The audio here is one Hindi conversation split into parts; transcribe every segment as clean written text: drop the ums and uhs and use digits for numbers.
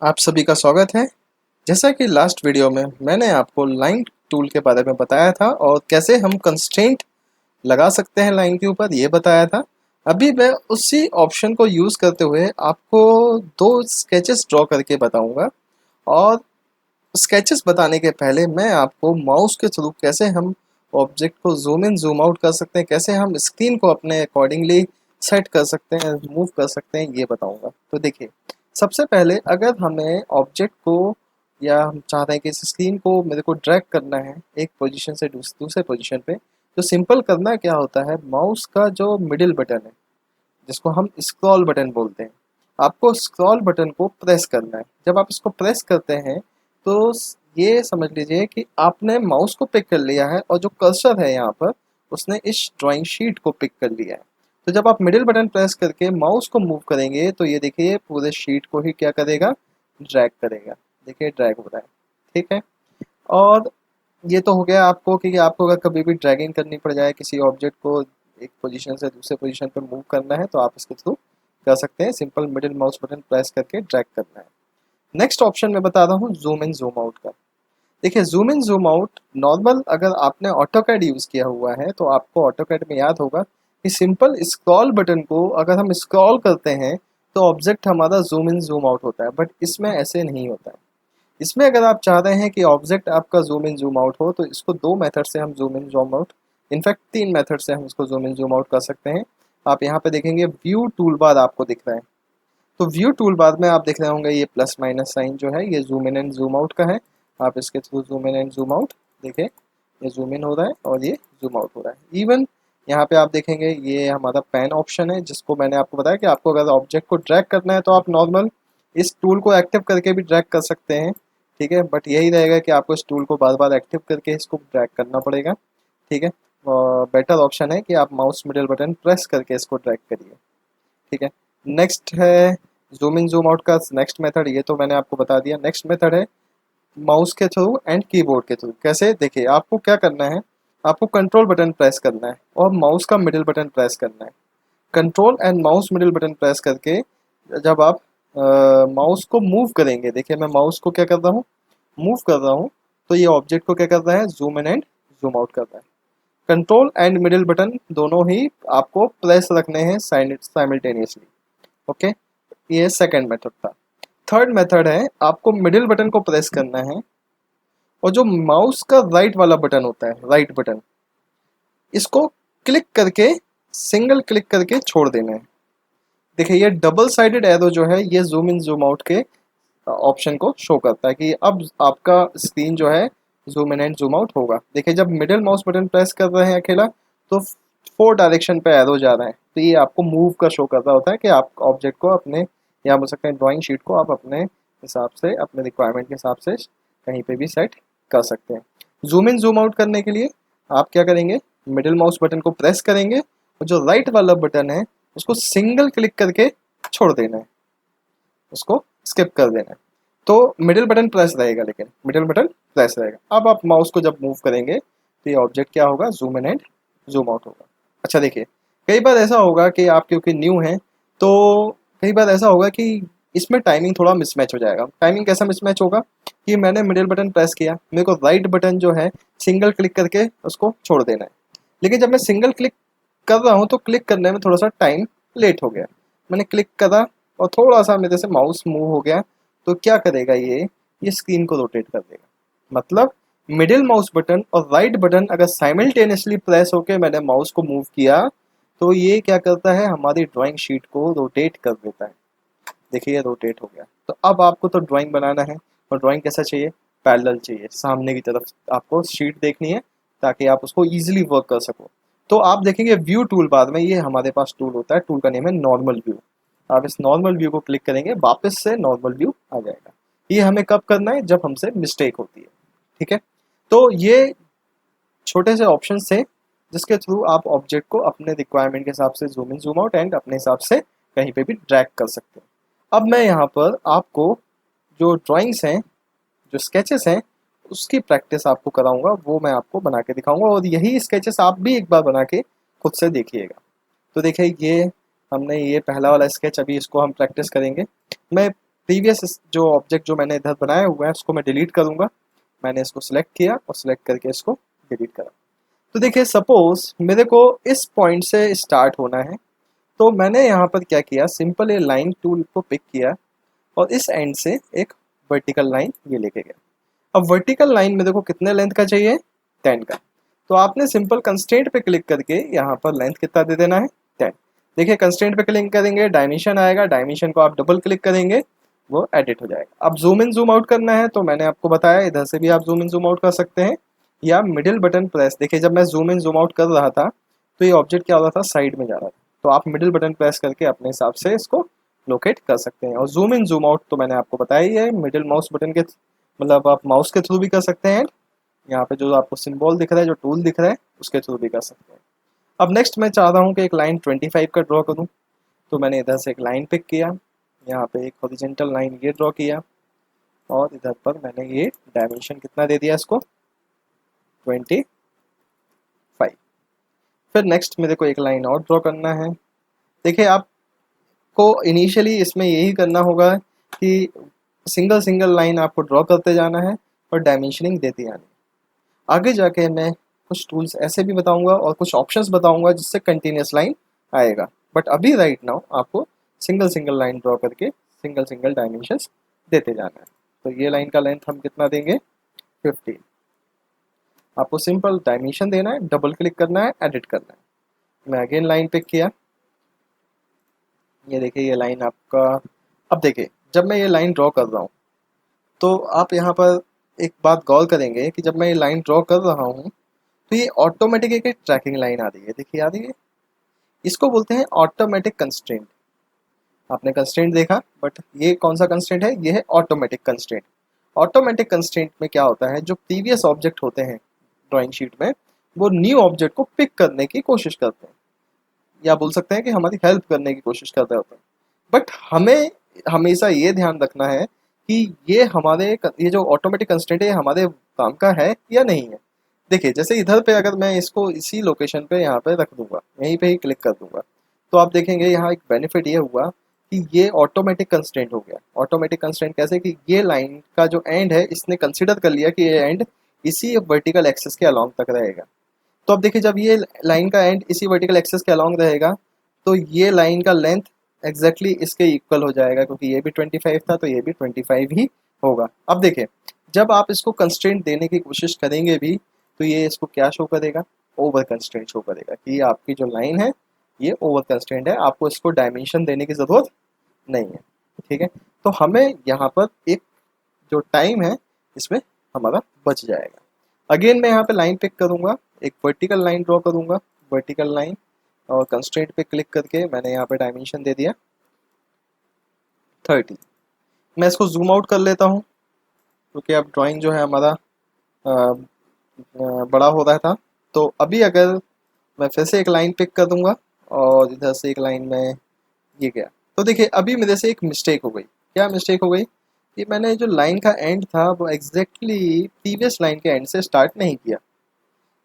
आप सभी का स्वागत है। जैसा कि लास्ट वीडियो में मैंने आपको लाइन टूल के बारे में बताया था और कैसे हम कंस्ट्रेंट लगा सकते हैं लाइन के ऊपर ये बताया था। अभी मैं उसी ऑप्शन को यूज़ करते हुए आपको दो स्केचेस ड्रॉ करके बताऊंगा। और स्केचेस बताने के पहले मैं आपको माउस के थ्रू कैसे हम ऑब्जेक्ट को जूम इन जूम आउट कर सकते हैं, कैसे हम स्क्रीन को अपने अकॉर्डिंगली सेट कर सकते हैं, मूव कर सकते हैं, ये बताऊंगा। तो देखिए, सबसे पहले अगर हमें ऑब्जेक्ट को या हम चाहते हैं कि इस स्क्रीन को मेरे को ड्रैग करना है एक पोजीशन से दूसरे पोजीशन पे, तो सिंपल करना क्या होता है, माउस का जो मिडिल बटन है जिसको हम स्क्रॉल बटन बोलते हैं, आपको स्क्रॉल बटन को प्रेस करना है। जब आप इसको प्रेस करते हैं तो ये समझ लीजिए कि आपने माउस को पिक कर लिया है और जो कर्सर है यहाँ पर उसने इस ड्राइंग शीट को पिक कर लिया है। तो जब आप मिडिल बटन प्रेस करके माउस को मूव करेंगे तो ये देखिए पूरे शीट को ही क्या करेगा, ड्रैग करेगा। देखिए ड्रैग हो रहा है, ठीक है। और ये तो हो गया आपको कि आपको अगर कभी भी ड्रैगिंग करनी पड़ जाए, किसी ऑब्जेक्ट को एक पोजीशन से दूसरे पोजीशन पे मूव करना है तो आप इसके थ्रू कर सकते हैं। Simple middle mouse button press करके ड्रैग करना है। नेक्स्ट ऑप्शन मैं बता रहा हूँ जूम इन जूम आउट का। देखिए zoom in zoom out normal अगर आपने ऑटोकैड यूज़ किया हुआ है तो आपको ऑटोकैड में याद होगा कि सिंपल स्क्रॉल बटन को अगर हम स्क्रॉल करते हैं तो ऑब्जेक्ट हमारा जूम इन जूम आउट होता है, बट इसमें ऐसे नहीं होता है। इसमें अगर आप चाहते हैं कि ऑब्जेक्ट आपका जूम इन जूम आउट हो तो इसको दो मेथड से हम zoom in zoom out, in fact तीन मेथड से हम इसको जूम इन जूम आउट कर सकते हैं। आप यहाँ पे देखेंगे व्यू टूल बार आपको दिख रहा है, तो व्यू टूल बार में आप देख रहे होंगे ये प्लस माइनस साइन जो है ये zoom in and zoom out का है। आप इसके through zoom in and zoom out देखें, ये जूम इन हो रहा है और ये जूम आउट हो रहा है। इवन यहाँ पे आप देखेंगे ये हमारा पेन ऑप्शन है जिसको मैंने आपको बताया कि आपको अगर ऑब्जेक्ट को ड्रैग करना है तो आप नॉर्मल इस टूल को एक्टिव करके भी ड्रैग कर सकते हैं, ठीक है। बट यही रहेगा कि आपको इस टूल को बार बार एक्टिव करके इसको ड्रैग करना पड़ेगा, ठीक है। और बेटर ऑप्शन है कि आप माउस मिडिल बटन प्रेस करके इसको ड्रैग करिए, ठीक है। नेक्स्ट है जूम इन जूम आउट का नेक्स्ट मेथड, ये तो मैंने आपको बता दिया। नेक्स्ट मेथड है माउस के थ्रू एंड कीबोर्ड के थ्रू। कैसे, देखिए आपको क्या करना है, आपको कंट्रोल बटन प्रेस करना है और माउस का मिडिल बटन प्रेस करना है। Control and mouse middle button press करके जब आप माउस को मूव करेंगे, देखिए मैं माउस को क्या कर रहा हूँ, मूव कर रहा हूँ, तो ये ऑब्जेक्ट को क्या कर रहा है, zoom in and zoom out कर रहा है। कंट्रोल एंड मिडिल बटन दोनों ही आपको प्रेस रखने हैं साइमल्टेनियसली, ओके। ये सेकंड मेथड था। थर्ड मेथड है आपको मिडिल बटन को प्रेस करना है और जो माउस का राइट वाला बटन होता है, राइट बटन, इसको क्लिक करके, सिंगल क्लिक करके छोड़ देना है। देखिए ये डबल साइडेड एरो जो है ये जूम इन जूम आउट के ऑप्शन को शो करता है कि अब आपका स्क्रीन जो है zoom in and zoom out होगा। देखिए जब मिडिल माउस बटन प्रेस कर रहे हैं अकेला तो फोर डायरेक्शन पे एरो जा रहा है, तो ये आपको मूव का शो कर रहा होता है कि आप ऑब्जेक्ट को अपने, या बोल सकते हैं ड्राइंग शीट को आप अपने हिसाब से, अपने रिक्वायरमेंट के हिसाब से कहीं पे भी सेट कर सकते हैं। जूम इन जूम आउट करने के लिए आप क्या करेंगे, मिडिल माउस बटन को प्रेस करेंगे और जो राइट वाला बटन है उसको सिंगल क्लिक करके छोड़ देना है, उसको स्किप कर देना है। तो मिडिल बटन प्रेस रहेगा, लेकिन मिडिल बटन प्रेस रहेगा। अब आप माउस को जब मूव करेंगे तो ये ऑब्जेक्ट क्या होगा, zoom in and zoom out होगा। अच्छा देखिए, कई बार ऐसा होगा कि आप क्योंकि न्यू हैं तो कई बार ऐसा होगा कि इसमें टाइमिंग थोड़ा मिसमैच हो जाएगा। टाइमिंग कैसा मिसमैच होगा कि मैंने मिडिल बटन प्रेस किया, मेरे को राइट बटन जो है सिंगल क्लिक करके उसको छोड़ देना है, लेकिन जब मैं सिंगल क्लिक कर रहा हूँ तो क्लिक करने में थोड़ा सा टाइम लेट हो गया। मैंने क्लिक करा और थोड़ा सा मेरे से माउस मूव हो गया, तो क्या करेगा ये स्क्रीन को रोटेट कर देगा। मतलब मिडिल माउस बटन और राइट बटन अगर साइमल्टेनियसली प्रेस होकर मैंने माउस को मूव किया तो ये क्या करता है, हमारी ड्राइंग शीट को रोटेट कर देता है। देखिए ये रोटेट हो गया। तो अब आपको तो ड्राइंग बनाना है, और ड्राइंग कैसा चाहिए, पैरेलल चाहिए, सामने की तरफ आपको शीट देखनी है ताकि आप उसको ईजिली वर्क कर सको। तो आप देखेंगे व्यू टूल बार में ये हमारे पास टूल होता है, टूल का नेम है नॉर्मल व्यू। आप इस नॉर्मल व्यू को क्लिक करेंगे, वापस से नॉर्मल व्यू आ जाएगा। ये हमें कब करना है, जब हमसे मिस्टेक होती है, ठीक है। तो ये छोटे से ऑप्शन थे जिसके थ्रू आप ऑब्जेक्ट को अपने रिक्वायरमेंट के हिसाब से zoom in zoom out and अपने हिसाब से कहीं पे भी ड्रैग कर सकते हैं। अब मैं यहाँ पर आपको जो ड्राइंग्स हैं, जो स्केचेस हैं, उसकी प्रैक्टिस आपको कराऊंगा, वो मैं आपको बना के दिखाऊंगा और यही स्केचेस आप भी एक बार बना के खुद से देखिएगा। तो देखिए ये हमने ये पहला वाला स्केच, अभी इसको हम प्रैक्टिस करेंगे। मैं प्रीवियस जो ऑब्जेक्ट जो मैंने इधर बनाया हुआ है उसको मैं डिलीट करूँगा। मैंने इसको सिलेक्ट किया और सिलेक्ट करके इसको डिलीट करा। तो देखिए सपोज मेरे को इस पॉइंट से स्टार्ट होना है, तो मैंने यहाँ पर क्या किया, सिंपल ये लाइन टूल को पिक किया और इस एंड से एक वर्टिकल लाइन ये लेके गया। अब वर्टिकल लाइन मेरे को कितने लेंथ का चाहिए, 10 का। तो आपने सिंपल कंस्ट्रेंट पे क्लिक करके यहाँ पर लेंथ कितना दे देना है, 10। देखिए कंस्ट्रेंट पे क्लिक करेंगे, डायमेंशन आएगा, डायमेंशन को आप डबल क्लिक करेंगे, वो एडिट हो जाएगा। अब जूम इन जूम आउट करना है तो मैंने आपको बताया इधर से भी आप जूम इन जूम आउट कर सकते हैं, या मिडिल बटन प्रेस। देखिए जब मैं जूम इन जूम आउट कर रहा था तो ये ऑब्जेक्ट क्या हो रहा था, साइड में जा रहा था, तो आप मिडिल बटन प्रेस करके अपने हिसाब से इसको लोकेट कर सकते हैं। और जूम इन जूम आउट तो मैंने आपको बताया ही है, मिडिल माउस बटन के मतलब आप माउस के थ्रू भी कर सकते हैं, यहाँ पे जो आपको सिंबल दिख रहा है, जो टूल दिख रहा है, उसके थ्रू भी कर सकते हैं। अब नेक्स्ट मैं चाहता हूँ कि एक लाइन 25 का ड्रॉ करूँ, तो मैंने इधर से एक लाइन पिक किया, यहाँ पे एक हॉरिजॉन्टल लाइन ये ड्रॉ किया और इधर पर मैंने ये डायमेंशन कितना दे दिया इसको, 25। फिर नेक्स्ट मेरे को एक लाइन और ड्रॉ करना है। देखिए आपको इनिशियली इसमें यही करना होगा कि सिंगल सिंगल लाइन आपको ड्रॉ करते जाना है और डायमेंशनिंग देती जानी है। आगे जाके मैं कुछ टूल्स ऐसे भी बताऊंगा और कुछ ऑप्शंस बताऊंगा जिससे कंटिन्यूस लाइन आएगा, बट अभी राइट नाउ आपको सिंगल सिंगल लाइन ड्रॉ करके सिंगल सिंगल डायमेंशंस देते जाना है। तो ये लाइन का लेंथ हम कितना देंगे, 15। आपको सिंपल डायमेंशन देना है, डबल क्लिक करना है, एडिट करना है। मैं अगेन लाइन पिक किया, ये देखिए ये लाइन आपका। अब देखिए जब मैं ये लाइन ड्रॉ कर रहा हूँ तो आप यहाँ पर एक बात गौर करेंगे कि जब मैं ये लाइन ड्रॉ कर रहा हूँ तो ये ऑटोमेटिक एक ट्रैकिंग लाइन आ रही है, देखिए आ रही है। इसको बोलते हैं ऑटोमेटिक कंस्ट्रेंट। आपने कंस्ट्रेंट देखा, बट ये कौन सा कंस्ट्रेंट है, ये है ऑटोमेटिक कंस्ट्रेंट। ऑटोमेटिक कंस्ट्रेंट में क्या होता है, जो प्रीवियस ऑब्जेक्ट होते हैं ड्राइंग शीट में, वो न्यू ऑब्जेक्ट को पिक करने की कोशिश करते हैं, या बोल सकते हैं कि हमारी हेल्प करने की कोशिश कर रहे होते हैं। बट हमें हमेशा ये ध्यान रखना है कि ये जो ऑटोमेटिक कंस्ट्रेंट है ये हमारे काम का है या नहीं है। देखिए जैसे इधर पे अगर मैं इसको इसी लोकेशन पे यहाँ पे रख दूंगा, यहीं पे ही क्लिक कर दूंगा, तो आप देखेंगे यहाँ एक बेनिफिट ये हुआ कि ये ऑटोमेटिक कंस्ट्रेंट हो गया। ऑटोमेटिक कंस्ट्रेंट कैसे, कि ये लाइन का जो एंड है इसने कंसिडर कर लिया कि ये एंड इसी वर्टिकल एक्सिस के अलोंग तक रहेगा। तो अब देखिए जब ये लाइन का एंड इसी वर्टिकल एक्सिस के अलोंग रहेगा तो ये लाइन का लेंथ एग्जैक्टली इसके इक्वल हो जाएगा, क्योंकि ये भी 25 था तो ये भी 25 ही होगा। अब देखिए जब आप इसको कंस्ट्रेंट देने की कोशिश करेंगे भी तो ये इसको क्या शो करेगा, ओवर कंस्ट्रेंट शो करेगा कि आपकी जो लाइन है ये ओवर कंस्ट्रेंट है, आपको इसको डायमेंशन देने की ज़रूरत नहीं है। ठीक है, तो हमें यहाँ पर एक जो टाइम है इसमें हमारा बच जाएगा। अगेन मैं यहाँ पे लाइन पिक करूँगा, एक वर्टिकल लाइन ड्रॉ करूँगा, वर्टिकल लाइन, और कंस्ट्रेंट पे क्लिक करके मैंने यहाँ पे डायमेंशन दे दिया 30। मैं इसको जूम आउट कर लेता हूँ क्योंकि अब ड्राइंग जो है हमारा बड़ा हो रहा था। तो अभी अगर मैं फिर से एक लाइन पिक कर दूंगा और इधर से एक लाइन में ये गया, तो देखिए अभी मेरे से एक मिस्टेक हो गई। क्या मिस्टेक हो गई, कि मैंने जो लाइन का एंड था वो एग्जैक्टली प्रीवियस लाइन के एंड से स्टार्ट नहीं किया।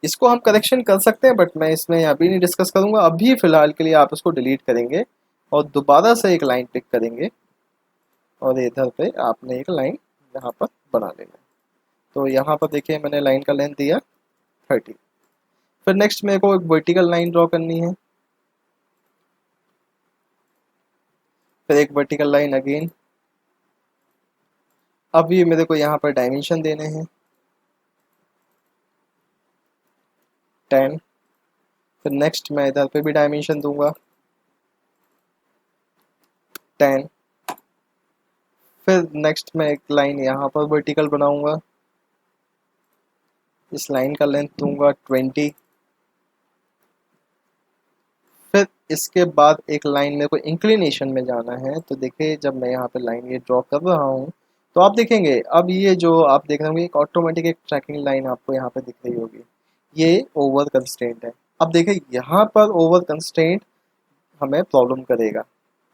इसको हम करेक्शन कर सकते हैं, बट मैं इसमें अभी नहीं डिस्कस करूंगा। अभी फिलहाल के लिए आप इसको डिलीट करेंगे और दोबारा से एक लाइन पिक करेंगे और इधर पे आपने एक लाइन यहाँ पर बना लेना है। तो यहाँ पर देखिए मैंने लाइन का लेंथ दिया 30। फिर नेक्स्ट मेरे को एक वर्टिकल लाइन ड्रॉ करनी है, फिर एक वर्टिकल लाइन अगेन। अब ये मेरे को यहाँ पर डायमेंशन देने हैं 10। फिर नेक्स्ट मैं इधर पे भी डायमेंशन दूंगा 10। फिर नेक्स्ट मैं एक लाइन यहाँ पर वर्टिकल बनाऊंगा, इस लाइन का लेंथ दूंगा 20। फिर इसके बाद एक लाइन मेरे को इंक्लिनेशन में जाना है। तो देखिए जब मैं यहाँ पे लाइन ये ड्रॉ कर रहा हूँ तो आप देखेंगे अब ये जो आप देख रहे होंगे एक ऑटोमेटिक एक ट्रैकिंग लाइन आपको यहाँ पे दिख रही होगी, ये ओवर कंस्ट्रेंट है। अब देखिए यहाँ पर ओवर कंस्ट्रेंट हमें प्रॉब्लम करेगा,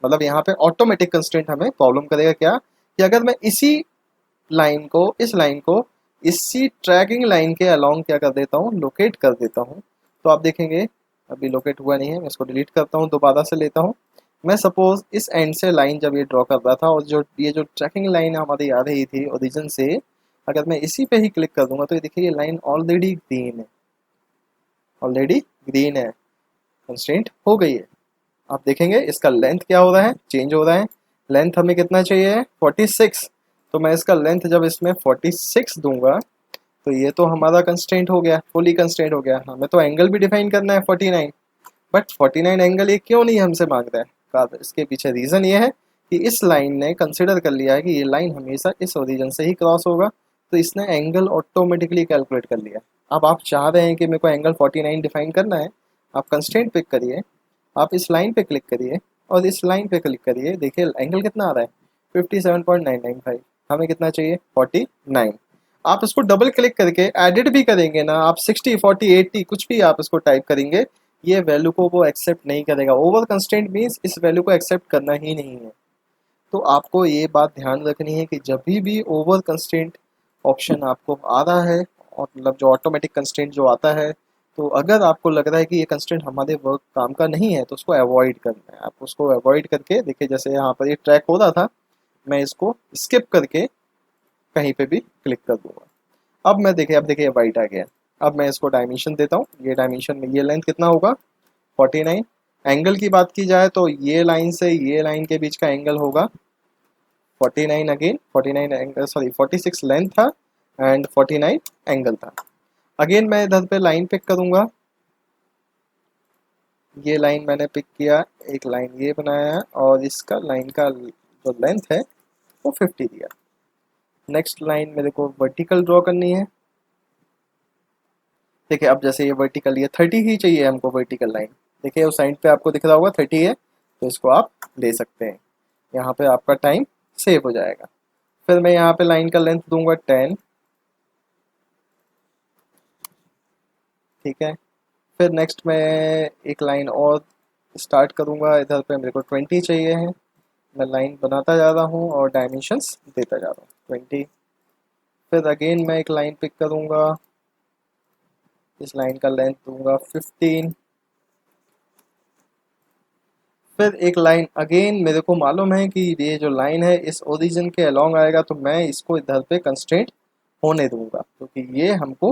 मतलब यहाँ पे ऑटोमेटिक कंस्ट्रेंट हमें प्रॉब्लम करेगा। क्या, कि अगर मैं इसी लाइन को इसी ट्रैकिंग लाइन के अलोंग क्या कर देता हूँ, लोकेट कर देता हूँ, तो आप देखेंगे अभी लोकेट हुआ नहीं है। मैं इसको डिलीट करता हूँ, दोबारा से लेता हूँ। मैं सपोज इस एंड से लाइन जब ये ड्रॉ कर रहा था और जो ये जो ट्रैकिंग लाइन हमारी आ रही थी ओरिजिन से, अगर मैं इसी पे ही क्लिक कर दूंगा तो ये देखिए ये लाइन ऑलरेडी ग्रीन है, कंस्ट्रेंट हो गई है। आप देखेंगे इसका लेंथ क्या हो रहा है, चेंज हो रहा है। लेंथ हमें कितना चाहिए है 46, तो मैं इसका लेंथ जब इसमें 46 दूंगा तो ये तो हमारा कंस्ट्रेंट हो गया, फुली कंस्ट्रेंट हो गया। हमें तो एंगल भी डिफाइन करना है 49, बट 49 एंगल ये क्यों नहीं हमसे मांग रहा है? कारण इसके पीछे रीज़न ये है कि इस लाइन ने कंसिडर कर लिया है कि ये लाइन हमेशा इस ओरिजिन से ही क्रॉस होगा, तो इसने एंगल ऑटोमेटिकली कैलकुलेट कर लिया। अब आप चाह रहे हैं कि मेरे को एंगल 49 डिफाइन करना है, आप कंस्ट्रेंट पिक करिए, आप इस लाइन पे क्लिक करिए और इस लाइन पे क्लिक करिए, देखिए एंगल कितना आ रहा है 57.995, हमें कितना चाहिए 49। आप इसको डबल क्लिक करके एडिट भी करेंगे ना, आप 60 40 80 कुछ भी आप इसको टाइप करेंगे, ये वैल्यू को वो एक्सेप्ट नहीं करेगा। ओवर कंस्ट्रेंट मीन्स इस वैल्यू को एक्सेप्ट करना ही नहीं है। तो आपको ये बात ध्यान रखनी है कि जब भी ओवर कंस्ट्रेंट ऑप्शन आपको आ रहा है, और मतलब जो ऑटोमेटिक कंस्ट्रेंट जो आता है, तो अगर आपको लग रहा है कि ये कंस्ट्रेंट हमारे वर्क काम का नहीं है तो उसको अवॉइड करना है। आप उसको अवॉइड करके देखिए, जैसे यहाँ पर ये ट्रैक हो रहा था, मैं इसको स्किप करके कहीं पे भी क्लिक कर दूंगा। अब देखिए वाइट आ गया। अब मैं इसको डायमेंशन देता हूँ, ये डायमेंशन में ये लेंथ कितना होगा 49। एंगल की बात की जाए तो ये लाइन से ये लाइन के बीच का एंगल होगा 49, अगेन 49 एंगल, सॉरी 46 लेंथ था एंड 49 एंगल था। अगेन मैं इधर पे लाइन पिक करूंगा, ये लाइन मैंने पिक किया, एक लाइन ये बनाया और इसका लाइन का जो लेंथ है वो 50 दिया। नेक्स्ट लाइन मेरे को वर्टिकल ड्रॉ करनी है। देखिए अब जैसे ये वर्टिकल, ये 30 ही चाहिए हमको वर्टिकल लाइन। देखिए उस साइड पे आपको दिख रहा होगा 30 है, तो इसको आप ले सकते हैं। यहाँ पे आपका टाइम सेव हो जाएगा। फिर मैं यहाँ पे लाइन का लेंथ दूंगा 10, ठीक है। फिर नेक्स्ट मैं एक लाइन और स्टार्ट करूँगा, इधर पे मेरे को 20 चाहिए है। मैं लाइन बनाता जा रहा हूँ और डायमेंशंस देता जा रहा हूँ 20। फिर अगेन मैं एक लाइन पिक करूँगा, इस लाइन का लेंथ दूंगा 15। फिर एक लाइन अगेन मेरे को मालूम है कि ये जो लाइन है इस ओरिजिन के अलोंग आएगा, तो मैं इसको इधर पे कंस्ट्रेंट होने दूंगा क्योंकि ये हमको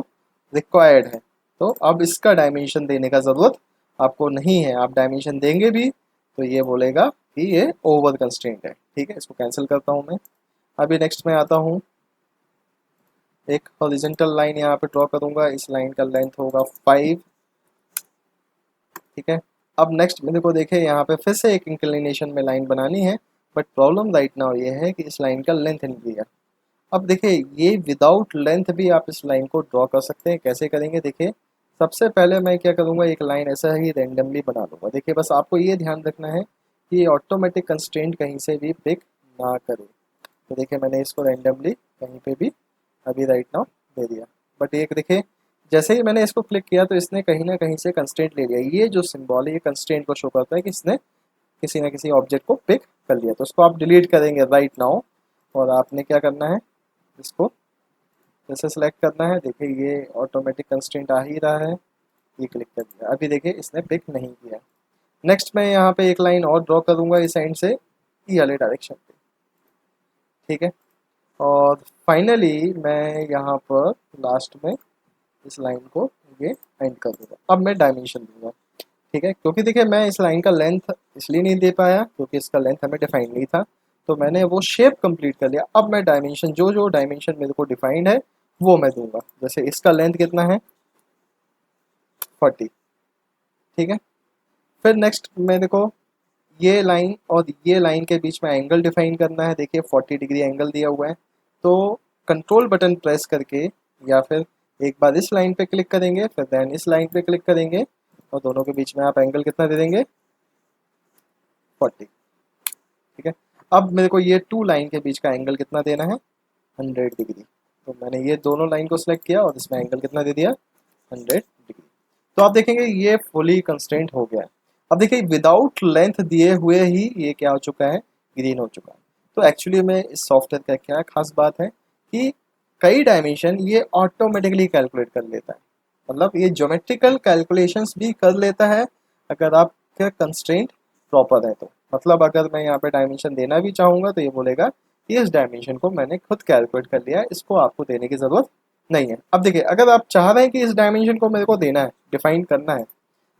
रिक्वायर्ड है। तो अब इसका डायमेंशन देने का ज़रूरत आपको नहीं है। आप डायमेंशन देंगे भी तो ये बोलेगा कि ये ओवर कंस्ट्रेंट है, ठीक है। इसको कैंसिल करता हूँ मैं। अभी नेक्स्ट में आता हूँ, एक हॉरिजॉन्टल लाइन यहाँ पे ड्रॉ करूँगा, इस लाइन का लेंथ होगा 5, ठीक है। अब नेक्स्ट मेरे को देखे यहाँ पे फिर से एक इंक्लिनेशन में लाइन बनानी है, बट प्रॉब्लम राइट नाउ ये है कि इस लाइन का लेंथ नहीं दिया। अब देखिए ये विदाउट लेंथ भी आप इस लाइन को ड्रॉ कर सकते हैं। कैसे करेंगे देखिए, सबसे पहले मैं क्या करूँगा, एक लाइन ऐसा ही रेंडमली बना लूँगा। देखिए बस आपको ये ध्यान रखना है कि ये ऑटोमेटिक कंस्ट्रेंट कहीं से भी पिक ना करे। तो देखिए मैंने इसको रेंडमली कहीं पे भी अभी राइट नाउ दे दिया, बट एक देखिए जैसे ही मैंने इसको क्लिक किया तो इसने कहीं ना कहीं से कंस्ट्रेंट ले लिया। ये जो सिंबल है ये कंस्ट्रेंट को शो करता है कि इसने किसी ना किसी ऑब्जेक्ट को पिक कर लिया। तो इसको आप डिलीट करेंगे राइट नाउ, और आपने क्या करना है, इसको जैसे सेलेक्ट करना है, देखिए ये ऑटोमेटिक कंस्ट्रेंट आ ही रहा है, ये क्लिक कर दिया। अभी देखिए इसने पिक नहीं किया। नेक्स्ट मैं यहाँ पे एक लाइन और ड्रॉ करूँगा इस एंड से ई वाले डायरेक्शन पे, ठीक है। और फाइनली मैं यहाँ पर लास्ट में इस लाइन को ये एंड कर दूंगा। अब मैं डायमेंशन दूंगा, ठीक है, क्योंकि देखिए मैं इस लाइन का लेंथ इसलिए नहीं दे पाया क्योंकि इसका लेंथ हमें डिफाइन नहीं था, तो मैंने वो शेप कंप्लीट कर लिया। अब मैं डायमेंशन, जो जो डायमेंशन मेरे को डिफाइंड है वो मैं दूंगा। जैसे इसका लेंथ कितना है 40, ठीक है। फिर नेक्स्ट मेरे को ये लाइन और ये लाइन के बीच में एंगल डिफाइन करना है। देखिए 40 डिग्री एंगल दिया हुआ है, तो कंट्रोल बटन प्रेस करके या फिर एक बार इस लाइन पे क्लिक करेंगे, फिर देन इस लाइन पे क्लिक करेंगे और दोनों के बीच में आप एंगल कितना दे देंगे 40, ठीक है। अब मेरे को ये टू लाइन के बीच का एंगल कितना देना है 100 डिग्री। तो मैंने ये दोनों लाइन को सिलेक्ट किया और इसमें एंगल कितना दे दिया 100 डिग्री। तो आप देखेंगे ये फुली कंस्ट्रेंट हो गया है। अब देखिए विदाउट लेंथ दिए हुए ही ये क्या हो चुका है, ग्रीन हो चुका है। तो एक्चुअली में इस सॉफ्टवेयर का क्या खास बात है कि कई डायमेंशन ये ऑटोमेटिकली कैलकुलेट कर लेता है, मतलब ये ज्योमेट्रिकल कैलकुलेशंस भी कर लेता है अगर आपका कंस्ट्रेंट प्रॉपर है तो। मतलब अगर मैं यहाँ पे डायमेंशन देना भी चाहूँगा तो ये बोलेगा कि इस डायमेंशन को मैंने खुद कैलकुलेट कर लिया है, इसको आपको देने की ज़रूरत नहीं है। अब देखिए, अगर आप चाह रहे हैं कि इस डायमेंशन को मेरे को देना है, डिफाइन करना है,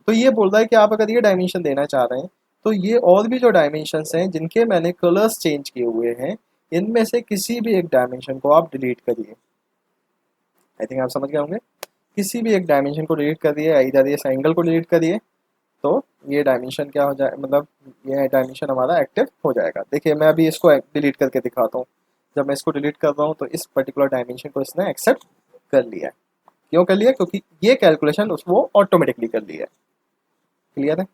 तो ये बोल रहा है कि आप अगर ये डायमेंशन देना चाह रहे हैं तो ये और भी जो डायमेंशंस हैं जिनके मैंने कलर्स चेंज किए हुए हैं, इनमें से किसी भी एक डायमेंशन को आप डिलीट करिए। आई थिंक आप समझ गए होंगे। किसी भी एक डायमेंशन को डिलीट कर दिए, इधर इस एंगल को डिलीट करिए, तो ये डायमेंशन क्या हो जाए, मतलब ये डायमेंशन हमारा एक्टिव हो जाएगा। देखिए मैं अभी इसको डिलीट करके दिखाता हूँ। जब मैं इसको डिलीट कर रहा हूँ तो इस पर्टिकुलर डायमेंशन को इसने एक्सेप्ट कर लिया है। क्यों कर लिया? क्योंकि ये कैलकुलेशन वो ऑटोमेटिकली कर लिया है। क्लियर है?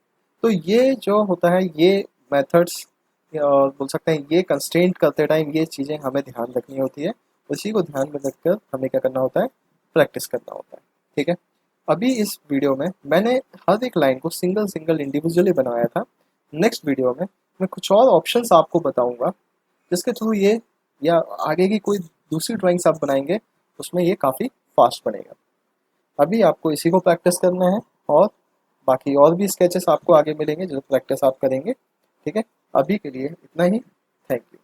तो ये जो होता है, ये मेथड्स और बोल सकते हैं ये कंस्ट्रेंट करते टाइम ये चीज़ें हमें ध्यान रखनी होती है। उसी को ध्यान में रखकर हमें क्या करना होता है, प्रैक्टिस करना होता है। ठीक है, अभी इस वीडियो में मैंने हर एक लाइन को सिंगल सिंगल इंडिविजुअली बनाया था। नेक्स्ट वीडियो में मैं कुछ और ऑप्शंस आपको बताऊंगा जिसके थ्रू ये या आगे की कोई दूसरी ड्राइंग्स आप बनाएंगे उसमें ये काफ़ी फास्ट बनेगा। अभी आपको इसी को प्रैक्टिस करना है और बाकी और भी स्केचेस आपको आगे मिलेंगे जो प्रैक्टिस आप करेंगे। ठीक है, अभी के लिए इतना ही। Thank you.